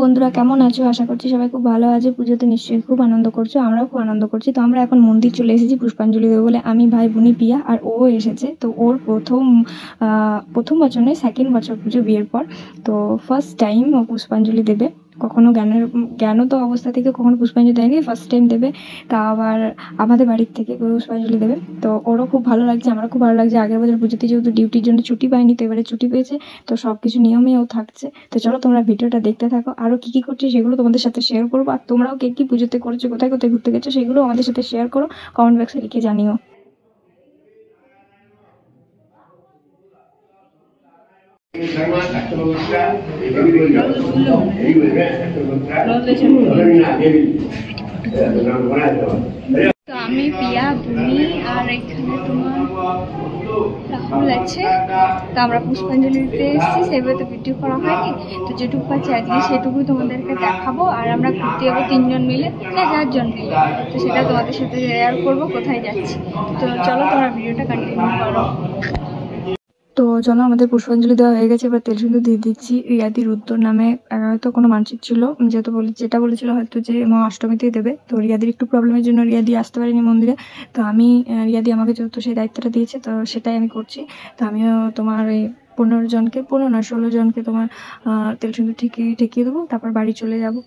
বন্ধুরা, কেমন আছো? আশা করছি সবাই খুব ভালো আছে। পুজোতে নিশ্চয়ই খুব আনন্দ করছো, আমরাও খুব আনন্দ করছি। তো আমরা এখন মন্দির চলে এসেছি পুষ্পাঞ্জলি দেবো বলে। আমি, ভাই, বোনি, পিয়া আর ও এসেছে। তো ওর প্রথম বছর নয়, সেকেন্ড বছর পুজো বিয়ের পর। তো ফার্স্ট টাইম ও পুষ্পাঞ্জলি দেবে। কখনো জ্ঞানও তো অবস্থা থেকে কখনো পুষ্পাঞ্জলি দেয়নি, ফার্স্ট টাইম দেবে। তা আবার আমাদের বাড়ির থেকে পুষ্পাঞ্জলি দেবে। তো ওরও খুব ভালো লাগছে, আমারও খুব ভালো লাগছে। আগের বছর পুজোতে যেহেতু ডিউটির জন্য ছুটি পাইনি, তো এবারে ছুটি পেয়েছে। তো সব কিছু নিয়মেও থাকছে। তো চলো তোমরা ভিডিওটা দেখতে থাকো। আরও কী কী করছি সেগুলো তোমাদের সাথে শেয়ার করবো। আর তোমরাও কে কী পুজোতে করেছো, কোথায় কোথায় ঘুরতে গেছো, সেগুলো আমাদের সাথে শেয়ার করো, কমেন্ট বক্সে লিখে জানিও। তো আমি, পিয়া, বুনি আর এখানে তোমার রাহুল আছে। তো আমরা পুষ্পাঞ্জলি দিতে এসেছি, সেভাবে তো ভিডিও করা হয়নি। তো যেটুকু পাচ্ছি আজকে সেটুকু তোমাদেরকে দেখাবো। আর আমরা ঘুরতে যাবো 3 জন মিলে, না 4 জন মিলে। তো সেটা তোমাদের সাথে শেয়ার করবো কোথায় যাচ্ছি। তো চলো তোমরা ভিডিওটা কন্টিনিউ করো। তো চলো, আমাদের পুষ্পাঞ্জলি দেওয়া হয়ে গেছে। এবার তেল সিঁদুর দিয়ে দিচ্ছি। রিয়াদির উত্তর নামে হয়তো কোনো মানসিক ছিল, যেটা বলেছিল হয়তো যে মা অষ্টমীতেই দেবে। তো রিয়াদির একটু প্রবলেমের জন্য রিয়াদি আসতে পারেনি মন্দিরে। তো আমি, রিয়াদি আমাকে যেহেতু সেই দায়িত্বটা দিয়েছে, তো সেটাই আমি করছি। তো আমিও তোমার এই 15 জনকে, 15 না 16 জনকে তোমার তেল সিঁদুর ঠেকিয়ে দেবো, তারপর বাড়ি চলে যাবো।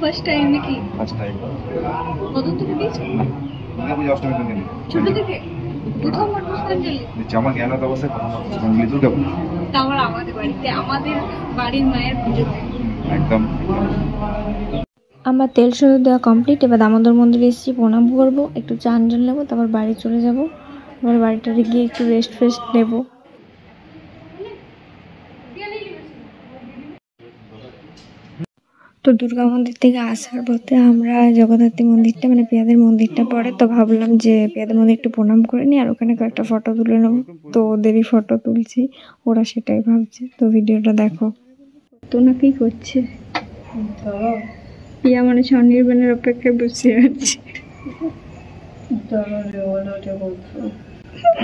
ফার্স্ট টাইম নাকি? First time. কতদিন থেকে দিয়েছো? দুর্গাপূজা অষ্টমী থেকে দিই। ছোট থেকে প্রথমবার পুষ্পাঞ্জলি দিচ্ছি আমার জ্ঞানত অবস্থায় প্রথমবার পুষ্পাঞ্জলি দুর্গাপূজা। তারপর আমাদের বাড়িতে, আমাদের বাড়ির মায়ের পুজোতে একদম। আমার তেল সিঁদুর দেওয়া কমপ্লিট। এবার দামোদর মন্দিরে এসেছি, প্রণাম করবো, একটু চান নেবো, তারপর বাড়ি চলে যাবো। এবার বাড়িটারে গিয়ে একটু রেস্ট নেবো। তো দুর্গা মন্দির থেকে আসার পথে আমরা জগদ্ধাত্রী মন্দিরটা, মানে পেয়াদের মন্দিরটা পড়ে, তো ভাবলাম যে পেয়াদের মন্দির একটু প্রণাম করে নিই আর ওখানে কয়েকটা ফটো তুলে নেবো। তো ওদেরই ফটো তুলছি, ওরা সেটাই ভাবছে। তো ভিডিওটা দেখো। তো না কি করছে পিয়া, মানে স্বনির্বাণের অপেক্ষায় বসে আছে।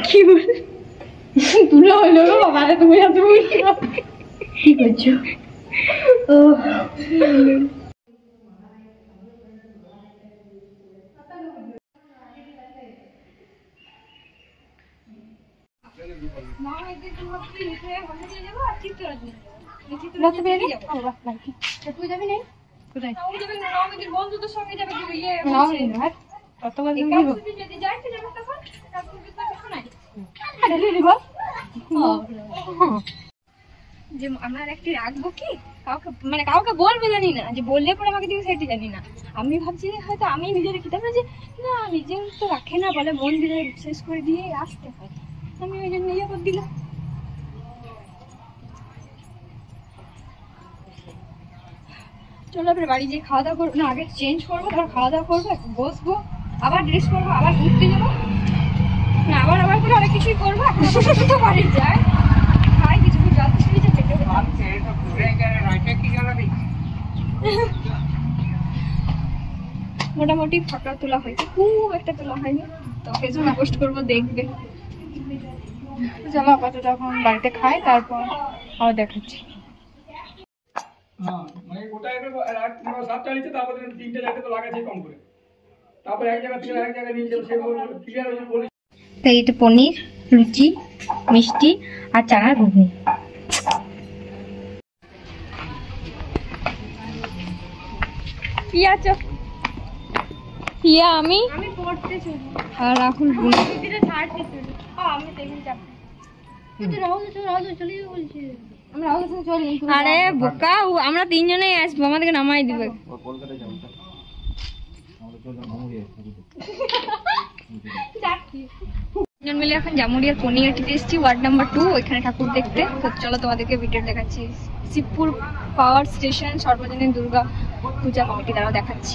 কি বলে তুলে হইলো বাবা, তুমি কি করছো? ও বন্ধুদের সঙ্গে যাবে যে আমার একটি রাখবো কি কাউকে, মানে কাউকে বলবে জানি না, যে বললে পরে আমাকে দিবে সেটি জানি না। আমি ভাবছি হয়তো আমি নিজে রেখে দেবো, যে না নিজে তো রাখে না, বলে মন্দিরে শেষ করে দিয়ে আসতে হয়। আমি ওই জন্য ইয়ে করে দিলাম। চলো এবার বাড়ি যেয়ে খাওয়া দাওয়া করবো, না আগে চেঞ্জ করবো, তারপর খাওয়া দাওয়া করবো, বসবো, আবার ড্রেস করবো, আবার ঘুরতে যাবো, না আবার করে অনেক কিছুই করবো। এখন তো বাড়ি যায় খাই, কিছু জল খেয়ে পেটে মোটামুটি ফটো তোলা হয়েছে, খুব একটা তোলা হয়নি। তো ফেসবুকে পোস্ট করবো, দেখবে। চলো আপাতত এখন বাড়িতে খাই, তারপর আবার দেখাচ্ছি। এইটা পনির, লুচি, মিষ্টি আর চানার ঘুগনি। পিয়া আমি পড়তে চলি, আর রাহুল বুনি। আরে বোকা, আমরা 3 জনেই আসবো, আমাদেরকে নামাই দিবে। মিলে এখন জামুরিয়ার পনিয়াটিতে এসেছি, ওয়ার্ড নাম্বার 2, ওইখানে ঠাকুর দেখতে। তো চলো তোমাদেরকে ভিডিও দেখাচ্ছি। শিবপুর পাওয়ার স্টেশন সর্বজনীন দুর্গা পূজা কমিটি দ্বারা দেখাচ্ছি।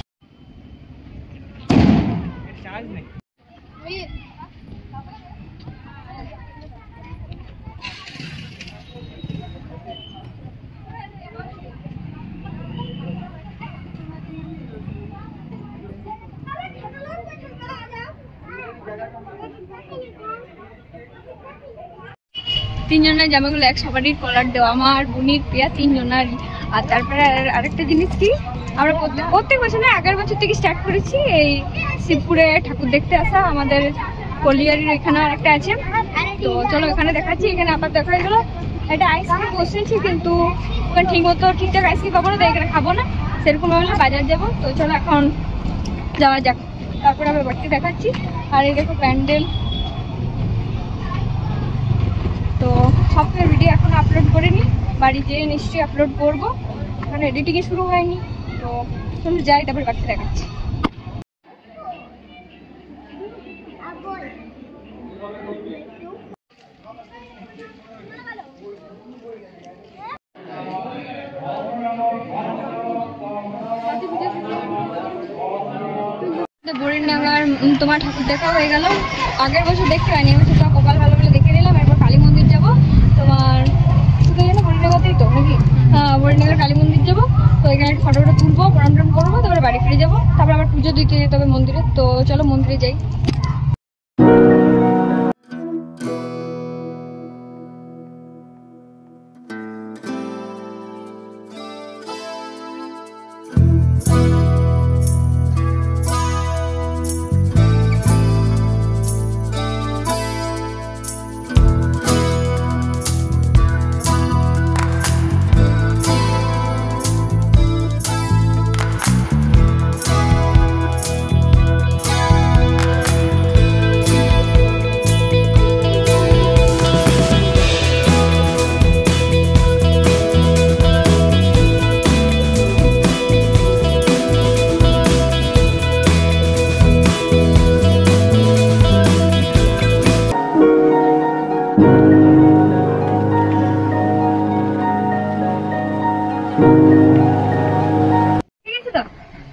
তিনজনের জামাগুলো এক সবারই কলার দেওয়া, আমার বোনির প্রিয়া তিনজনারই। আর তারপরে আরেকটা জিনিস কি, আমরা প্রত্যেক বছর না, আগের বছর থেকে স্টার্ট করেছি এই শিবপুরে ঠাকুর দেখতে আসা। আমাদের কলিয়ারির এখানে আরেকটা আছে, তো চলো এখানে দেখাচ্ছি। এখানে আবার দেখা হয়ে গেল একটা আইসক্রিম বসেছি, কিন্তু ওখানে ঠিকঠাক আইসক্রিম পাবো না, তাই এখানে খাবো না। সেরকম হলে বাজার যাবো, তো চলো এখন যাওয়া যাক, তারপরে আবার বাড়িতে দেখাচ্ছি। আর এই দেখো প্যান্ডেল, তো সবটার ভিডিও এখন আপলোড করিনি, বাড়ি যেয়ে নিশ্চয়ই আপলোড করবো, মানে এডিটিংই শুরু হয়নি। তো চলো যাই, তারপরে বাড়িতে দেখাচ্ছি। বরিন্ডাঙ্গার তোমার ঠাকুর দেখা হয়ে গেল, আগের বছর দেখতে পাইনি, এবছর তো কপাল ভালো বলে দেখে নিলাম। এরপর কালী মন্দির যাবো, তোমার বরিন্ডাঙ্গাতেই তো নাকি, হ্যাঁ বরিন্ডাঙ্গার কালী মন্দির যাবো। তো এখানে ফটো তুলবো, প্রণাম টনাম করবো, তারপরে বাড়ি ফিরে যাবো। তারপর আবার পুজো দিতে যেতে হবে মন্দিরে, তো চলো মন্দিরে যাই।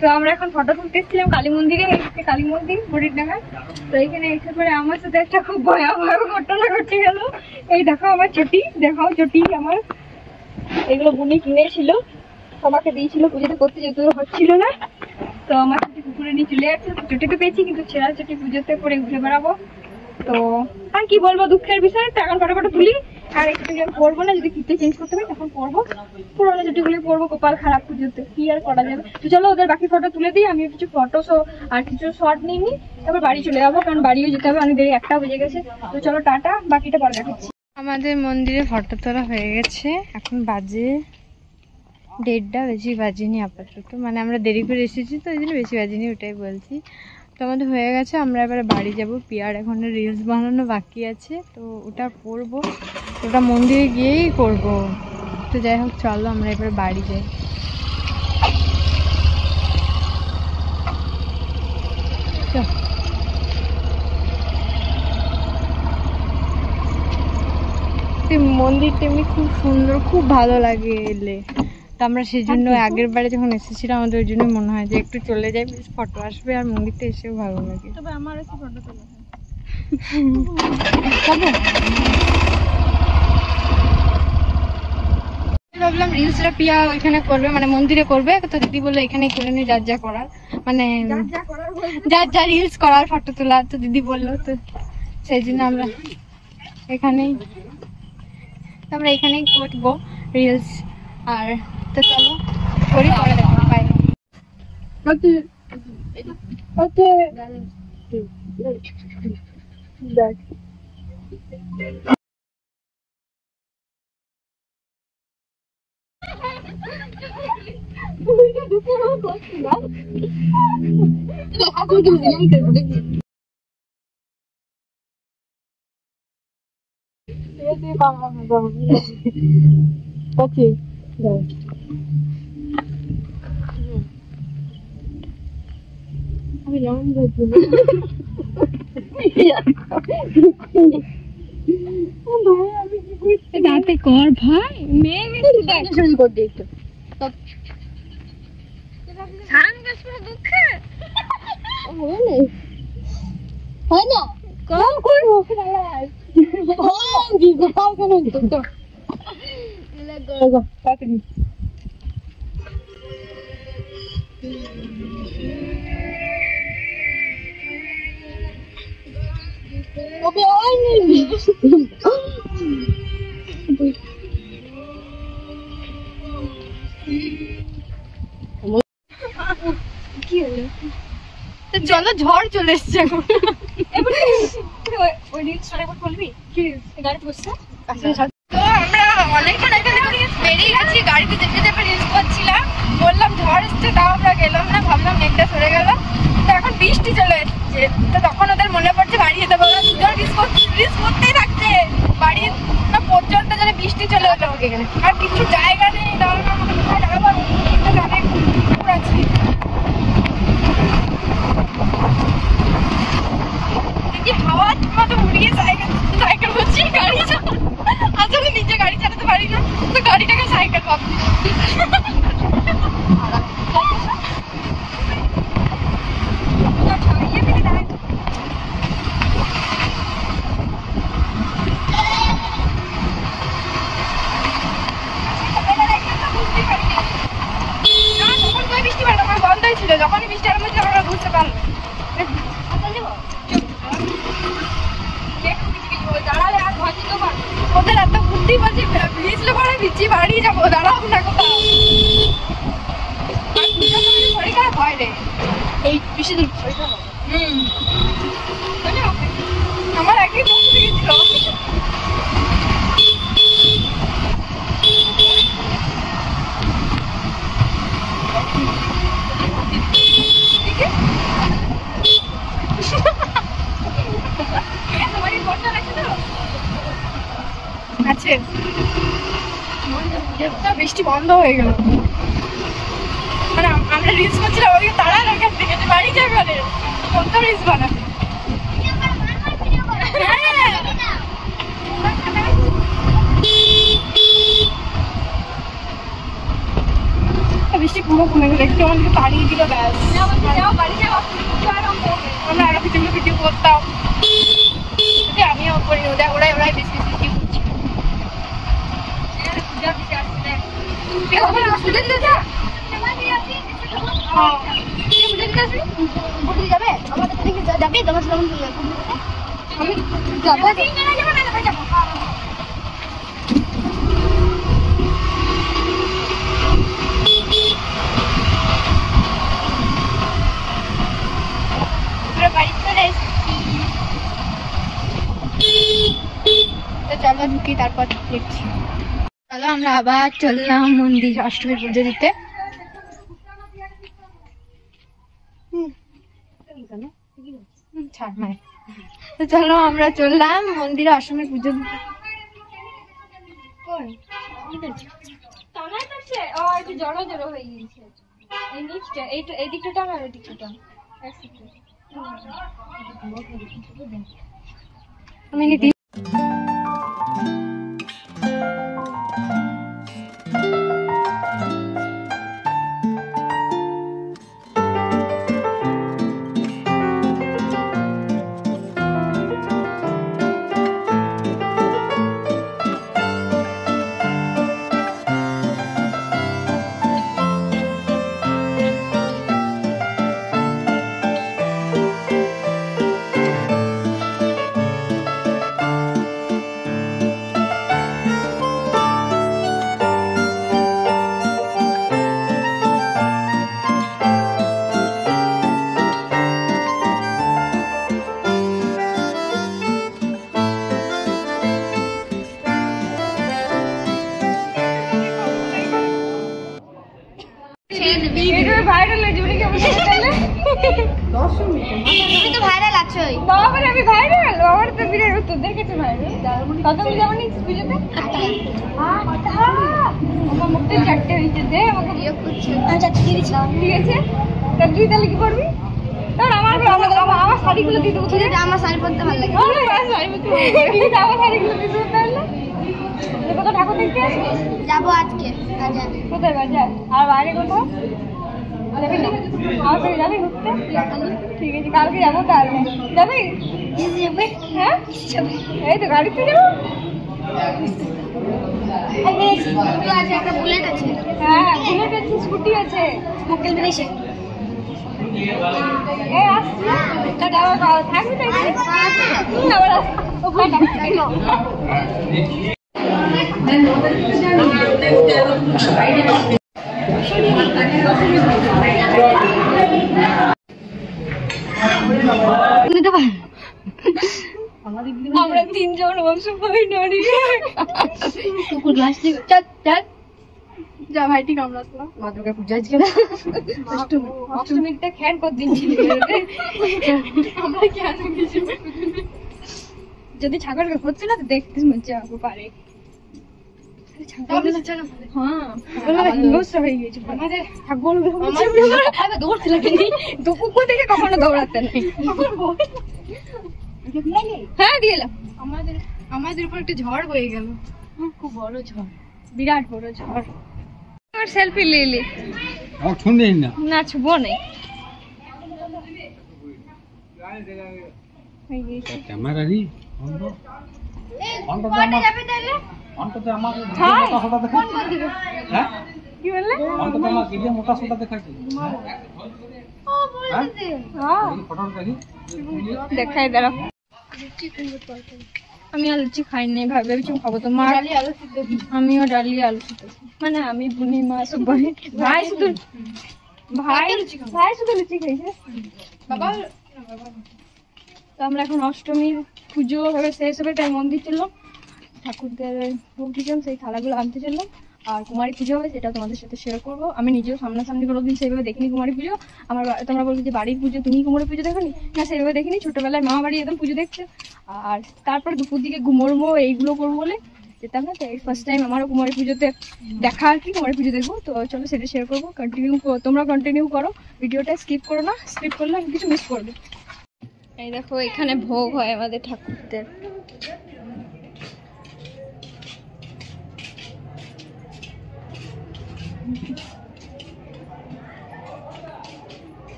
তো আমরা এখন ফটো তুলতে এসেছিলাম কালী মন্দিরে, কালী মন্দির বরিন্ডাঙ্গার। তো এখানে এসে পরে আমার সাথে একটা খুব ভয়াবহ ঘটনা ঘটে গেল। এই দেখো আমার চটি, দেখাও চটি আমার, এগুলো বুনি কিনেছিল, আমাকে দিয়েছিল পুজোতে করতে, যেহেতু হচ্ছিল না। তো আমার চটি পুকুরে নিয়ে চলে যাচ্ছে, চটি তো পেয়েছি, কিন্তু ছেঁড়া চটি পুজোতে পরে ঘুরে বেড়াবো। তো আর কি বলবো, দুঃখের বিষয়। তো এখন ফটো তুলি, আর একটু আমি পরবো না, যদি ফিতে চেঞ্জ করতে পারি তখন পরবো, পুরোনো চটিগুলো পরবো, কপাল খারাপ পুজোতে, কি আর করা যাবে। তো চলো ওদের বাকি ফটো তুলে দিই, আমি কিছু ফটো আর কিছু শর্ট নিয়ে নিই, তারপর বাড়ি চলে যাবো, কারণ বাড়িও যেতে হবে, অনেক দেরি, 1টা বেজে গেছে। তো চলো টাটা, বাকিটা পরে দেখাচ্ছি। আমাদের মন্দিরে ফটো তোলা হয়ে গেছে, এখন বাজে 1:30, বেশি বাজিনি আপাতত, মানে আমরা দেরি করে এসেছি তো ওই জন্য বেশি বাজিনি, ওটাই বলছি। তো আমাদের হয়ে গেছে, আমরা এবারে বাড়ি যাব। পিয়ার এখন রিলস বানানো বাকি আছে, তো ওটা করবো, ওটা মন্দিরে গিয়েই করব। তো যাই হোক চলো আমরা এবারে বাড়ি যাই। মন্দিরটা এমনি খুব সুন্দর, খুব ভালো লাগে এলে। তো আমরা সেই জন্য আগের বারে যখন এসেছিলাম, আমাদের ওই জন্যই মনে হয় যে একটু চলে যাই, বেশ ফটো আসবে, আর মন্দিরটা এসেও ভালো লাগে। তবে আমার একটু ফটো তোলা ভাবলাম রিলসটা পিয়া ওইখানে করবে, মানে মন্দিরে করবে। তো দিদি বললো এখানে করে নি, যার যা করার, মানে যার যা রিলস করার, ফটো তোলা। তো দিদি বললো, তো সেই জন্য আমরা এখানেই করবো রিলস। আর তো চলো করি, পরে দেখো, বাই। দাঁতে কর ভাই, মেয়ে কর দিয়ে একটু হয় না, কম করবো কি হলো? চলো, ঝড় চলে এসছে এখন। ওই রিলসটা একবার বলবি কি গাড়িতে বসছে? তো আমরা অনেকক্ষণ এখানে বেরিয়ে গেছি, গাড়িতে যেতে যেতে রিলস করছিলাম, বললাম ঝড় এসছে, তাও আমরা গেলাম না, ভাবলাম মেঘটা সরে গেল। তো এখন বৃষ্টি চলে এসছে, তো তখন ওদের মনে পড়ছে বাড়ি যেতে পারবো, দুজন রিলস করতেই থাকছে, বাড়ি না পর্যন্ত যেন বৃষ্টি চলে এলো। আর কিছু জায়গা নেই, আছে হাওয়া মতো উড়িয়ে সাইকেল করছি, গাড়ি আসলে নিজে গাড়ি চালাতে পারি না, তো গাড়িটাকে সাইকেল ভাবছি। বৃষ্টি বন্ধ ছিল, যখনই বৃষ্টি আরম্ভ হয়েছিল আমরা বুঝতে পারলাম। ওদের এত বুদ্ধি বলছে ভিজলে পরে ভিজছি, বাড়ি যাবো, দাঁড়াও না কোথাও। শরীর খারাপ হয় রে এই বেশি দূর। আমার একদিন বসে গেছিল। আছে বৃষ্টি বন্ধ হয়ে গেল, মানে আমরা রিলস করছিলাম, ওদিকে তারা এখান থেকে বাড়ি যাবে, কত রিলস বানাবে। বৃষ্টি পুরো কমে গেল, একটু আমাদেরকে তাড়িয়ে দিল, ব্যাস। আমরা আরো কিছু ভিডিও করতাম, আমিও করি, ওরাই বেশি বেশি করছি। চলো ঢুকি, তারপর দেখছি। চলো আমরা আবার চললাম মন্দির অষ্টমীর পুজো দিতে। তো চলো আমরা চললাম মন্দিরে অষ্টমীর পুজো দিতে। জড়ো জড়ো হয়ে গিয়েছে এই নিচটা, এই দিকটা টান আর এই দিকটা টান। আমি ভাইরাল হয়ে যাবে কেমন তাহলে? তুমি তো ভাইরাল আছোই। বাবা রে আমি ভাইরাল, আমার তো বিরাট তোদের কাছে ভাইরাল। কত মিলে যাবেন পুজোতে? আমার মুখতে চারটে হইছে, দে আমাকে বিয়ে করছে। আচ্ছা ঠিক আছে, ঠিক আছে। তা তুই তাহলে কি করবি? তোর আমার শাড়িগুলো দিতে বলছিস, আমার শাড়ি পরতে ভালো লাগে। আমার শাড়ি পরতে ভালো লাগে, আমার শাড়িগুলো দিতে তাহলে কত ঠাকুর দেখতে আসবি? যাবো আজকে বাজার। কোথায় বাজার? আর বাইরে কোথাও যাবি? আমার সাথে যাবি ঘুরতে? ঠিক আছে, কালকে যাবো তাহলে। যাবি? হ্যাঁ এই তো গাড়িতে যাবো। একটা বুলেট আছে। হ্যাঁ বুলেট আছে, স্কুটি আছে, মক্কেল বেরিয়েছে। এই আসছি, থাকবি তো আবার আমরা তিনজন অংশ পাই নারী যা ভাইটি কামড়াতলাম মা দুর্গা পূজা আজকে না অষ্টমীটা খ্যান কত দিন ছিল আমরা কেন কিছু যদি ছাগলকে করছে না তো দেখতে মজা হবে পারে কখনো দৌড়াতে নেই হ্যাঁ দিলাম আমাদের উপর একটা ঝড় বয়ে গেল খুব বড় ঝড় বিরাট বড় ঝড় আমার সেলফি নিলি না ছুবো নেই ক্যামেরারি দেখাই দাঁড়াও আমি আর লুচি খাই নাই ভেবেছি খাবো তো মা আমিও ডালি আলু সিদ্ধ মানে আমি বুনি মা সব ভাই শুধু ভাই শুধু লুচি খাইছে বাবা তো আমরা এখন অষ্টমীর পুজো ভাবে শেষ হবে তাই মন্দির চললাম ঠাকুরদের ভোগ দিলাম সেই থালাগুলো আনতে চললাম আর কুমারী পুজো হবে সেটা তোমাদের সাথে শেয়ার করবো আমি নিজেও সামনাসামনি কোনোদিন সেইভাবে দেখিনি কুমারী পুজো আমার তোমরা বলবে যে বাড়ির পুজো তুমি কুমারী পুজো দেখোনি না সেইভাবে দেখিনি ছোটবেলায় মা বাড়ি একদম পুজো দেখছে আর তারপর দুপুর দিকে ঘুমোরবো এইগুলো করবো বলে যেতাম না তাই ফার্স্ট টাইম আমারও কুমারী পুজোতে দেখা আর কি কুমারী পুজো দেখবো তো চলো সেটা শেয়ার করবো তোমরা কন্টিনিউ করো ভিডিওটা স্কিপ করো না স্কিপ করলে আমি কিছু মিস করবে এই দেখো এখানে ভোগ হয় আমাদের ঠাকুরদের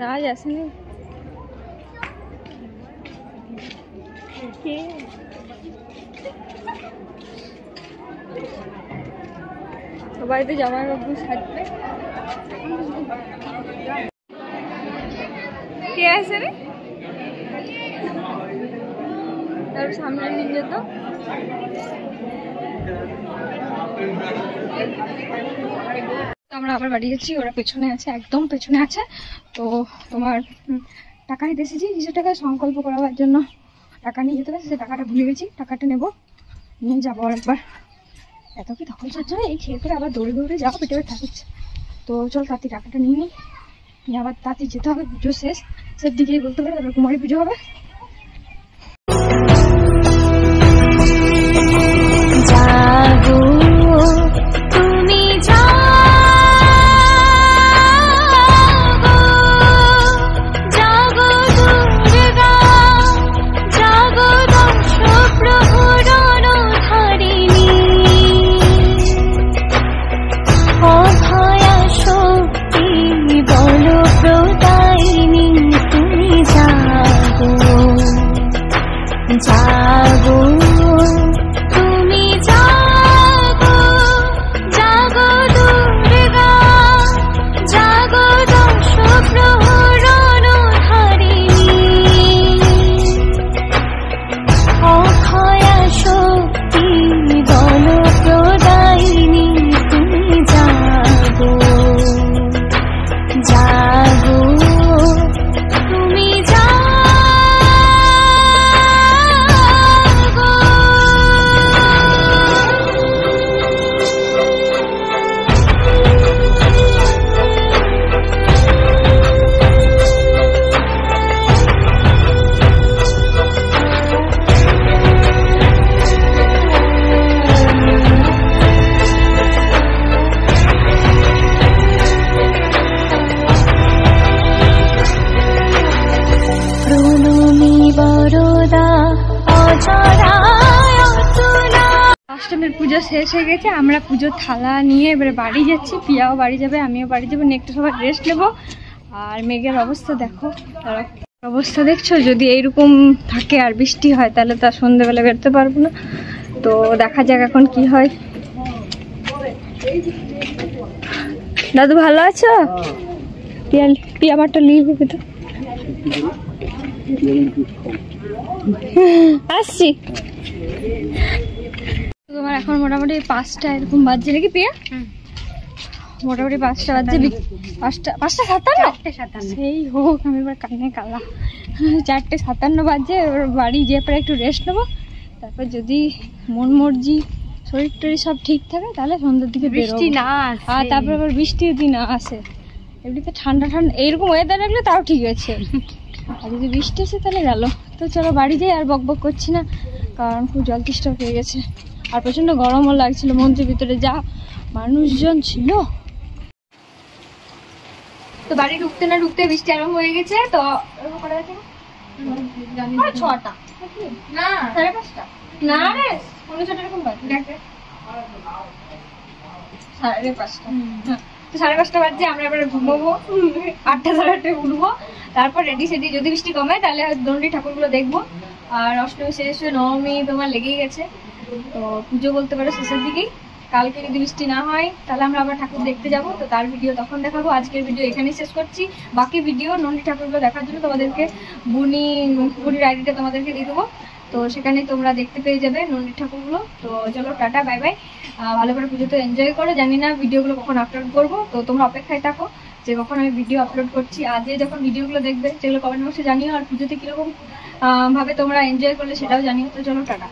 রাজ আসেনি সবাই তো জামাই বাবু সাজবে কে আছে রে তার সামনে নিয়ে যেত আমরা আবার বাড়ি যাচ্ছি ওরা পেছনে আছে একদম পেছনে আছে তো তোমার টাকা নিতে এসেছি 200 টাকা সংকল্প করাবার জন্য টাকা নিয়ে যেতে হবে সে টাকাটা ভুলে গেছি টাকাটা নেবো নিয়ে যাবো একবার এত কি তখন সহ্য এই খেয়ে করে আবার দৌড়ে দৌড়ে যাওয়া পেটে থাকছে তো চল তাড়াতাড়ি টাকাটা নিয়ে নিই নিয়ে আবার তাড়াতাড়ি যেতে হবে পুজো শেষ দিকেই বলতে পারে তারপর কুমারী পুজো হবে অষ্টমীর পুজো শেষ হয়ে গেছে আমরা পুজোর থালা নিয়ে এবারে বাড়ি যাচ্ছি পিয়াও বাড়ি যাবে আমিও বাড়ি যাবো একটু সবাই রেস্ট নেবো আর মেঘের অবস্থা দেখো অবস্থা দেখছো যদি এইরকম থাকে আর বৃষ্টি হয় তাহলে তো আর সন্ধ্যেবেলা বেরোতে পারবো না তো দেখা যাক এখন কি হয় দাদু ভালো আছো পিয়া মারটা নিয়ে হবে তো আসছি মোটামুটি 5টা এরকম বাজছে নাকি প্রিয়া? মোটামুটি 5টা বাজছে, 5:57 সেই হোক, আমি এবার কানে কালা। 4:57 বাজছে, এবার বাড়ি যেয়ে পরে একটু রেস্ট নেবো, তারপর যদি মন মর্জি শরীর টরীর সব ঠিক থাকে তাহলে সন্ধ্যার দিকে বৃষ্টি না, আর তারপর আবার বৃষ্টি যদি না আসে, এমনিতে ঠান্ডা ঠান্ডা এইরকম ওয়েদার রাখলে তাও ঠিক আছে, আর যদি বৃষ্টি আসে তাহলে গেল। তো চলো বাড়ি যাই, আর বক বক করছি না, কারণ খুব জল তেষ্টা পেয়ে গেছে, আর প্রচণ্ড গরমও লাগছিল, মন্দিরের ভিতরে যা মানুষজন ছিল। তো বাড়ি ঢুকতে না ঢুকতে বৃষ্টি আরম্ভ হয়ে গেছে। তো 6টা না 5:30 না রে 6:30 এরকম বাজে, 5:30। তো 5:30 বাজে, আমরা এবারে ঘুমোবো, 8টা 8:30 উঠবো, তারপর রেডি সেডি, যদি বৃষ্টি কমে তাহলে দণ্ডি ঠাকুরগুলো দেখবো। আর অষ্টমী শেষ হয়ে নবমী তোমার লেগেই গেছে, তো পুজো বলতে পারো শেষের দিকেই। কালকে যদি বৃষ্টি না হয় তাহলে আমরা আবার ঠাকুর দেখতে যাব, তো তার ভিডিও তখন দেখাবো। আজকের ভিডিও এখানেই শেষ করছি, বাকি ভিডিও নন্দী ঠাকুরগুলো দেখার জন্য তোমাদেরকে বুনির আইডিটা তোমাদেরকে দিয়ে দেবো, তো সেখানে তোমরা দেখতে পেয়ে যাবে নন্দী ঠাকুরগুলো। তো চলো টাটা, বাই বাই, ভালো করে পুজোতে এনজয় করো। জানি না ভিডিওগুলো কখন আপলোড করবো, তো তোমরা অপেক্ষায় থাকো যে কখন আমি ভিডিও আপলোড করছি। আজকে যখন ভিডিওগুলো দেখবে সেগুলো কমেন্ট বক্সে জানিও, আর পুজোতে কিরকম ভাবে তোমরা এনজয় করলে সেটাও জানিও। তো চলো টাটা।